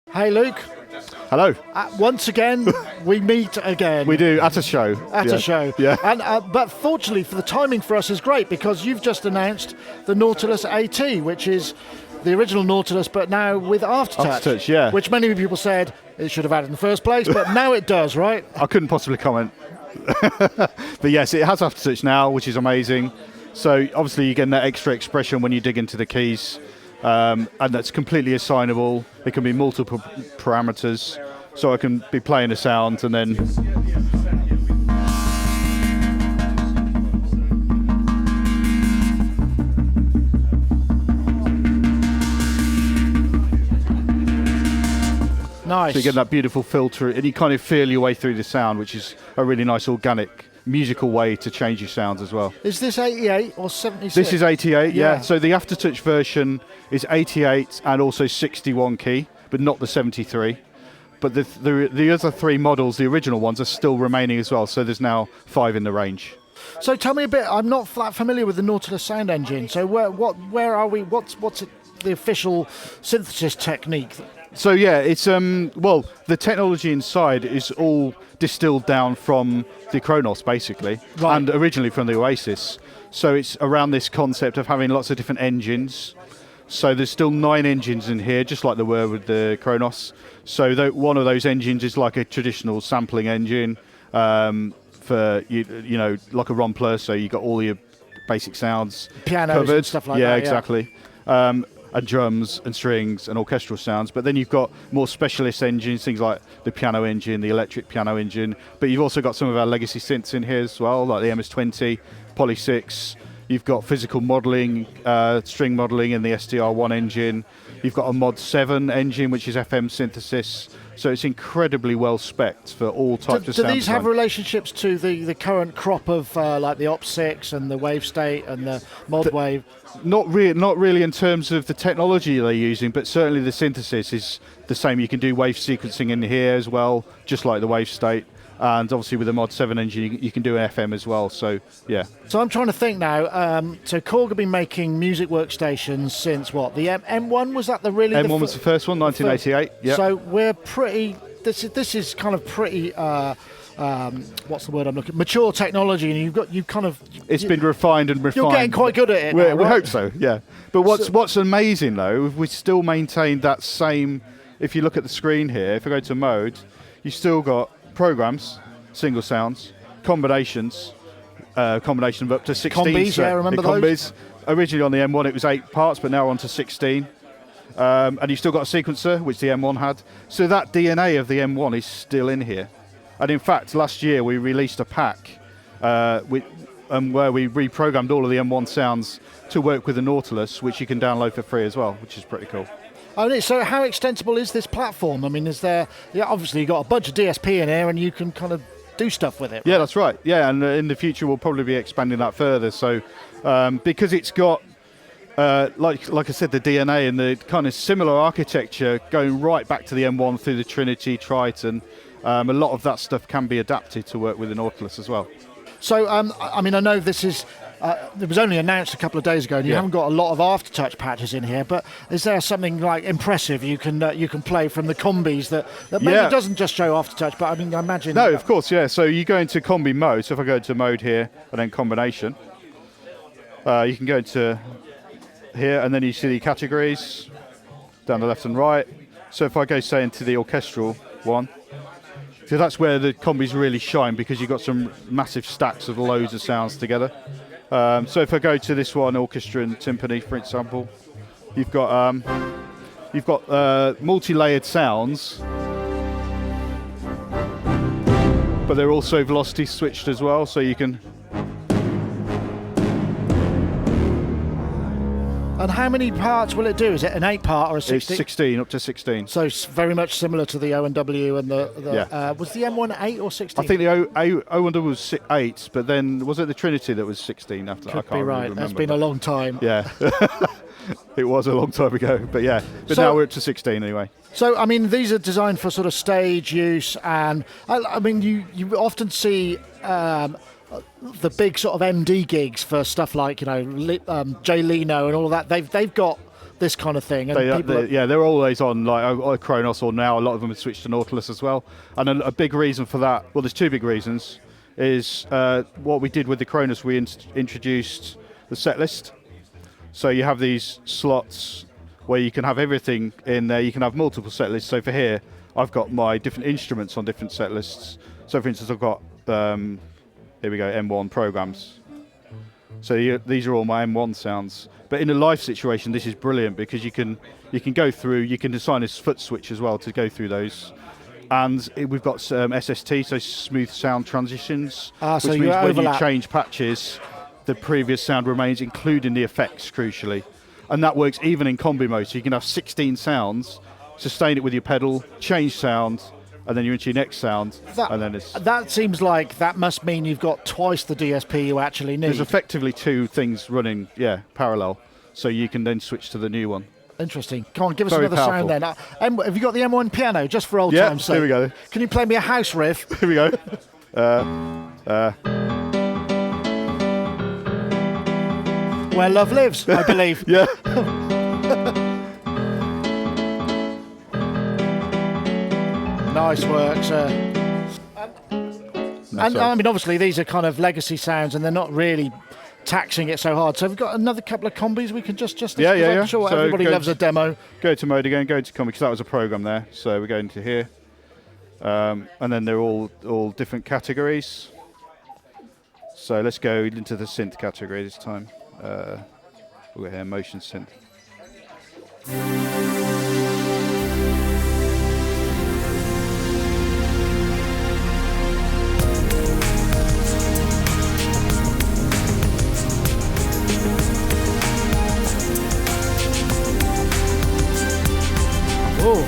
Hey Luke. Hello. Once again, we meet again. We do, at a show. At a show. Yeah. And but fortunately, for the timing for us is great because you've just announced the Nautilus AT, which is the original Nautilus, but now with Aftertouch. Aftertouch, yeah. Which many people said it should have had in the first place, but now it does, right? I couldn't possibly comment. But yes, it has Aftertouch now, which is amazing. So obviously you're getting that extra expression when you dig into the keys. And that's completely assignable. It can be multiple parameters, so I can be playing a sound and then nice. So you get that beautiful filter, and you kind of feel your way through the sound, which is a really nice organic musical way to change your sounds as well. Is this 88 or 76? This is 88, Yeah. yeah. So the Aftertouch version is 88 and also 61 key, but not the 73. But the other three models, the original ones, are still remaining as well. So there's now 5 in the range. So tell me a bit. I'm not that familiar with the Nautilus sound engine. So where are we? What's the official synthesis technique? So yeah, it's well, the technology inside is all distilled down from the Kronos, basically, Right. and originally from the Oasis. So it's around this concept of having lots of different engines. So there's still 9 engines in here, just like there were with the Kronos. So one of those engines is like a traditional sampling engine for you know, like a Rompler. So you got all your basic sounds Pianos covered. and stuff like that. Yeah, exactly. And drums and strings and orchestral sounds. But then you've got more specialist engines, things like the piano engine, the electric piano engine. But you've also got some of our legacy synths in here as well, like the MS-20, Poly 6. You've got physical modelling, string modelling in the SDR1 engine. You've got a Mod 7 engine, which is FM synthesis. So it's incredibly well spec'd for all types of sound. Do these have design. relationships to the current crop of like the Op6 and the Wavestate and the Mod Wave? Not really in terms of the technology they're using, but certainly the synthesis is the same. You can do wave sequencing in here as well, just like the Wavestate. And obviously with the Mod 7 engine, you can do an FM as well, so yeah. So I'm trying to think now, so Korg have been making music workstations since what? The M1, was that M1 was the first one, 1988, yeah. So we're pretty, this is kind of pretty, what's the word I'm looking, mature technology, and you've kind of... It's been refined and refined. You're getting quite good at it now, We right? hope so, yeah. But what's amazing though, we still maintain that same, if you look at the screen here, if I go to mode, you've still got programs, single sounds, combinations, combination of up to 16. Combis, so yeah, remember the those? combis. Originally on the M1 it was 8 parts, but now on to 16. And you've still got a sequencer, which the M1 had. So that DNA of the M1 is still in here. And in fact, last year we released a pack where we reprogrammed all of the M1 sounds to work with the Nautilus, which you can download for free as well, which is pretty cool. So how extensible is this platform? I mean, is there, obviously you've got a bunch of DSP in here and you can kind of do stuff with it. Yeah, that's right. Yeah, and in the future we'll probably be expanding that further. So because it's got, like I said, the DNA and the kind of similar architecture going right back to the M1 through the Trinity, Triton, a lot of that stuff can be adapted to work with the Nautilus as well. So, I mean, I know this is, it was only announced a couple of days ago, and you haven't got a lot of Aftertouch patches in here, but is there something like impressive you can play from the combis that maybe doesn't just show Aftertouch, but I mean, I imagine... No, of course, yeah. So you go into combi mode, so if I go to mode here, and then combination, you can go into here, and then you see the categories, down the left and right. So if I go, say, into the orchestral one, so that's where the combis really shine, because you've got some massive stacks of loads of sounds together. So if I go to this one, orchestra and timpani, for example, you've got multi-layered sounds, but they're also velocity switched as well, so you can... And how many parts will it do? Is it an 8-part or a 16? It's 16, up to 16. So it's very much similar to the O&W and the was the M1 8 or 16? I think the O1 was 8, but then was it the Trinity that was 16 after? I can't be right. remember. That's been a long time. Yeah, it was a long time ago, but yeah. But now we're up to 16 anyway. So, I mean, these are designed for sort of stage use, and I mean, you often see the big sort of MD gigs for stuff like, Jay Leno and all of that. They've got this kind of thing. And they're always on like Kronos, or now a lot of them have switched to Nautilus as well. And a big reason for that, well, there's two big reasons, is what we did with the Kronos, we introduced the set list. So you have these slots where you can have everything in there. You can have multiple set lists. So for here, I've got my different instruments on different set lists. So for instance, I've got, here we go, M1 programs. So these are all my M1 sounds. But in a live situation, this is brilliant because you can go through, you can assign a foot switch as well to go through those. And we've got SST, so smooth sound transitions, which so means when you overlap. change patches, the previous sound remains, including the effects, crucially. And that works even in combi mode, so you can have 16 sounds, sustain it with your pedal, change sound, and then you're into your next sound, and then it's... That seems like that must mean you've got twice the DSP you actually need. There's effectively two things running, parallel, so you can then switch to the new one. Interesting. Come on, give us Very another powerful. sound then. Have you got the M1 piano, just for old time's sake? Here we go. Can you play me a house riff? Here we go. Where Love Lives, I believe. Yeah. Nice work, sir. And I mean, obviously, these are kind of legacy sounds, and they're not really taxing it so hard. So we've got another couple of combis we can just Yeah. I'm sure So everybody loves a demo. Go to mode again, go to combi, because that was a program there. So we go into here. And then they're all different categories. So let's go into the synth category this time. We'll go here, motion synth. Oh.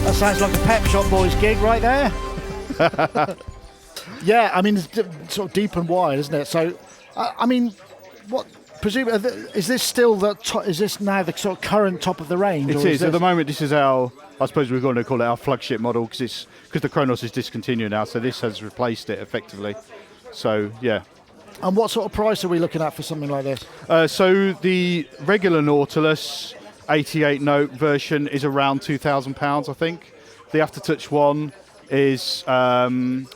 That sounds like a Pep Shop Boys gig right there. Yeah, I mean, it's sort of deep and wide, isn't it? So, I mean, is this still is this now the sort of current top of the range? It is. At the moment, this is our, I suppose we're going to call it our flagship model, because the Kronos is discontinued now, so this has replaced it effectively. So, yeah. And what sort of price are we looking at for something like this? So the regular Nautilus 88 note version is around £2,000, I think. The Aftertouch one is a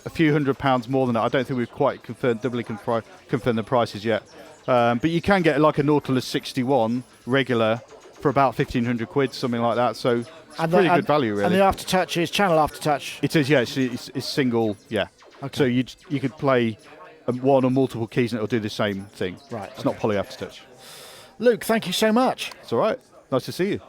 few £100 more than that. I don't think we've quite confirmed the prices yet. But you can get like a Nautilus 61 regular for about 1,500 quid, something like that. So it's pretty good value, really. And the Aftertouch is channel Aftertouch? It is, yeah. It's single, yeah. Okay. So you could play one or multiple keys and it'll do the same thing. Right. It's not poly Aftertouch. Luke, thank you so much. It's all right. Nice to see you.